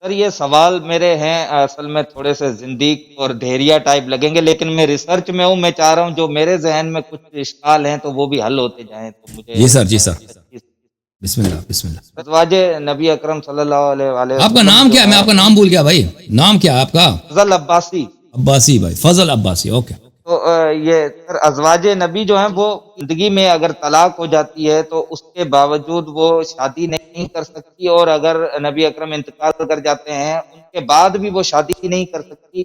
سر یہ سوال میرے ہیں اصل میں تھوڑے سے زندیق اور ڈھیریا ٹائپ لگیں گے، لیکن میں ریسرچ میں ہوں، میں چاہ رہا ہوں جو میرے ذہن میں کچھ اشکال ہیں تو وہ بھی حل ہوتے جائیں، تو مجھے جی سر، جی سر، بسم اللہ، بسم اللہ۔ ازواج نبی اکرم صلی اللہ علیہ وآلہ آپ کا وسلم نام جو کیا ہے؟ میں آپ کا نام بھول گیا بھائی، نام کیا ہے آپ کا؟ فضل عباسی۔ عباسی بھائی، فضل عباسی، اوکے۔ تو یہ سر ازواج نبی جو ہیں وہ زندگی میں اگر طلاق ہو جاتی ہے تو اس کے باوجود وہ شادی نہیں کر سکتی، اور اگر نبی اکرم انتقال کر جاتے ہیں ان کے بعد بھی وہ شادی نہیں کر سکتی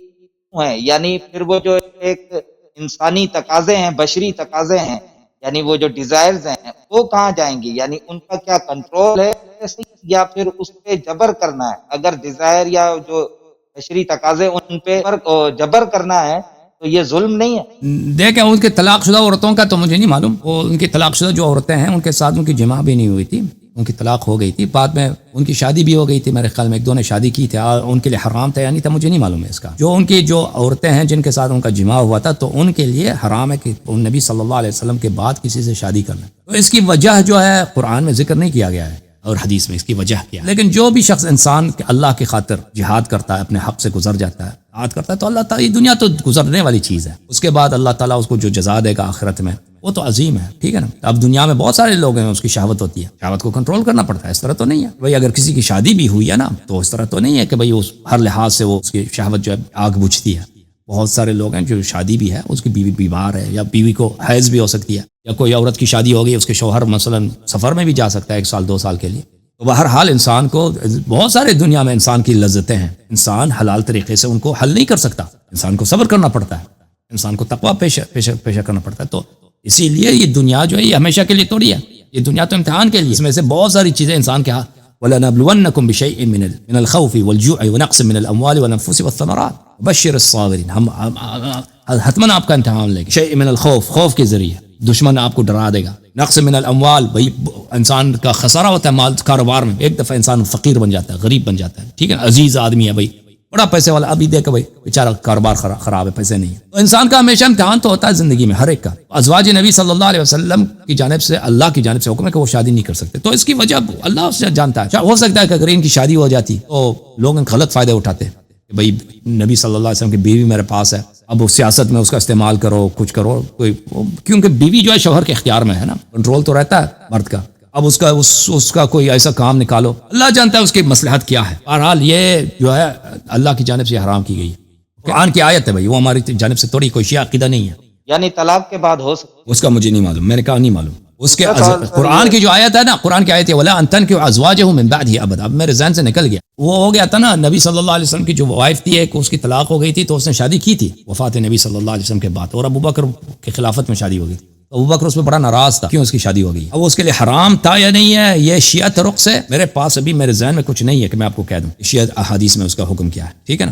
ہیں، یعنی پھر وہ جو ایک انسانی تقاضے ہیں، بشری تقاضے ہیں، یعنی وہ جو ڈیزائرز ہیں وہ کہاں جائیں گی؟ یعنی ان کا کیا کنٹرول ہے یا پھر اس پہ جبر کرنا ہے؟ اگر ڈیزائر یا جو بشری تقاضے ان پہ جبر کرنا ہے تو یہ ظلم نہیں ہے؟ دیکھیں ان کے طلاق شدہ عورتوں کا تو مجھے نہیں معلوم، وہ ان کی طلاق شدہ جو عورتیں ہیں ان کے ساتھ ان کی جماع بھی نہیں ہوئی تھی، ان کی طلاق ہو گئی تھی، بعد میں ان کی شادی بھی ہو گئی تھی، میرے خیال میں ایک دو نے شادی کی تھی، ان کے لیے حرام تھا یا نہیں تھا مجھے نہیں معلوم ہے اس کا۔ جو ان کی جو عورتیں ہیں جن کے ساتھ ان کا جماع ہوا تھا تو ان کے لیے حرام ہے کہ نبی صلی اللہ علیہ وسلم کے بعد کسی سے شادی کرنا۔ تو اس کی وجہ جو ہے قرآن میں ذکر نہیں کیا گیا ہے اور حدیث میں اس کی وجہ کیا ہے، لیکن جو بھی شخص انسان اللہ کی خاطر جہاد کرتا ہے، اپنے حق سے گزر جاتا ہے، اطاعت کرتا ہے، تو اللہ تعالیٰ، یہ دنیا تو گزرنے والی چیز ہے، اس کے بعد اللہ تعالیٰ اس کو جو جزا دے گا آخرت میں وہ تو عظیم ہے، ٹھیک ہے نا۔ اب دنیا میں بہت سارے لوگ ہیں اس کی شہوت ہوتی ہے، شہوت کو کنٹرول کرنا پڑتا ہے، اس طرح تو نہیں ہے بھائی اگر کسی کی شادی بھی ہوئی ہے نا تو اس طرح تو نہیں ہے کہ بھائی اس ہر لحاظ سے وہ اس کی شہوت جو ہے آگ بجھتی ہے۔ بہت سارے لوگ ہیں جو شادی بھی ہے، اس کی بیوی بیمار ہے یا بیوی کو حیض بھی ہو سکتی ہے، یا کوئی عورت کی شادی ہو گئی اس کے شوہر مثلا سفر میں بھی جا سکتا ہے 1 سال 2 سال کے لیے، تو بہرحال انسان کو بہت سارے دنیا میں انسان کی لذتیں ہیں، انسان حلال طریقے سے ان کو حل نہیں کر سکتا، انسان کو صبر کرنا پڑتا ہے، انسان کو تقویٰ پیشہ کرنا پڑتا ہے۔ تو اسی لیے یہ دنیا جو ہے یہ ہمیشہ کے لیے تھوڑی ہے، یہ دنیا تو امتحان کے لیے، اس میں سے بہت ساری چیزیں انسان کے ہاتھ وَلَنَبْلُوَنَّكُمْ بِشَيْءٍ مِّنَ الْخَوْفِ وَالْجُوعِ وَنَقْصٍ مِّنَ الْأَمْوَالِ وَالْأَنفُسِ وَالثَّمَرَاتِ وَبَشِّرِ الصَّابِرِينَ۔ ہم حتماً آپ کا امتحان لیں گے، شیء من الخوف، خوف کے ذریعے دشمن آپ کو ڈرا دے گا، نقص من الاموال، بھائی انسان کا خسارہ ہوتا ہے مال کاروبار میں، ایک دفعہ انسان فقیر بن جاتا ہے، غریب بن جاتا ہے، ٹھیک ہے، عزیز آدمی ہے بھائی بڑا پیسے والا، ابھی دیکھ بھائی بیچارہ کاروبار خراب ہے، پیسے نہیں ہے، تو انسان کا ہمیشہ امتحان تو ہوتا ہے زندگی میں ہر ایک کا۔ ازواج نبی صلی اللہ علیہ وسلم کی جانب سے اللہ کی جانب سے حکم ہے کہ وہ شادی نہیں کر سکتے، تو اس کی وجہ اللہ سے جانتا ہے، ہو سکتا ہے کہ اگر ان کی شادی ہو جاتی تو لوگ غلط فائدے اٹھاتے کہ بھائی نبی صلی اللہ علیہ وسلم کی بیوی میرے پاس ہے، اب وہ سیاست میں اس کا استعمال کرو، کچھ کرو، کوئی کیونکہ بیوی جو ہے شوہر کے اختیار میں ہے نا، کنٹرول تو رہتا ہے مرد کا، اب اس کا کوئی ایسا کام نکالو، اللہ جانتا ہے اس کی مصلحت کیا ہے۔ بہرحال یہ جو ہے اللہ کی جانب سے حرام کی گئی ہے، قرآن کی آیت ہے بھائی، وہ ہماری جانب سے توڑی کوئی شیعہ عقیدہ نہیں ہے۔ یعنی طلاق کے بعد ہو سکتا اس کا مجھے نہیں معلوم، میں نے کہا نہیں معلوم، اس کے قرآن کی جو آیت ہے نا، قرآن کی آیت ہے وَلَا أَن تَنكِحُوا أَزْوَاجَهُ مِن بَعْدِهِ أَبَدًا، اب میرے ذہن سے نکل گیا، وہ ہو گیا تھا نا نبی صلی اللہ علیہ وسلم کی جو وائف تھی ایک، اس کی طلاق ہو گئی تھی تو اس نے شادی کی تھی وفات نبی صلی اللہ علیہ وسلم کے بعد، اور ابوبکر کی خلافت میں شادی ہو گئی تھی، ابوبکر اس پہ بڑا ناراض تھا کیوں اس کی شادی ہو گئی، اب اس کے لیے حرام تھا یا نہیں ہے یہ شیعہ طرق سے میرے پاس ابھی میرے ذہن میں کچھ نہیں ہے کہ میں آپ کو کہہ دوں شیعہ احادیث میں اس کا حکم کیا ہے، ٹھیک ہے نا۔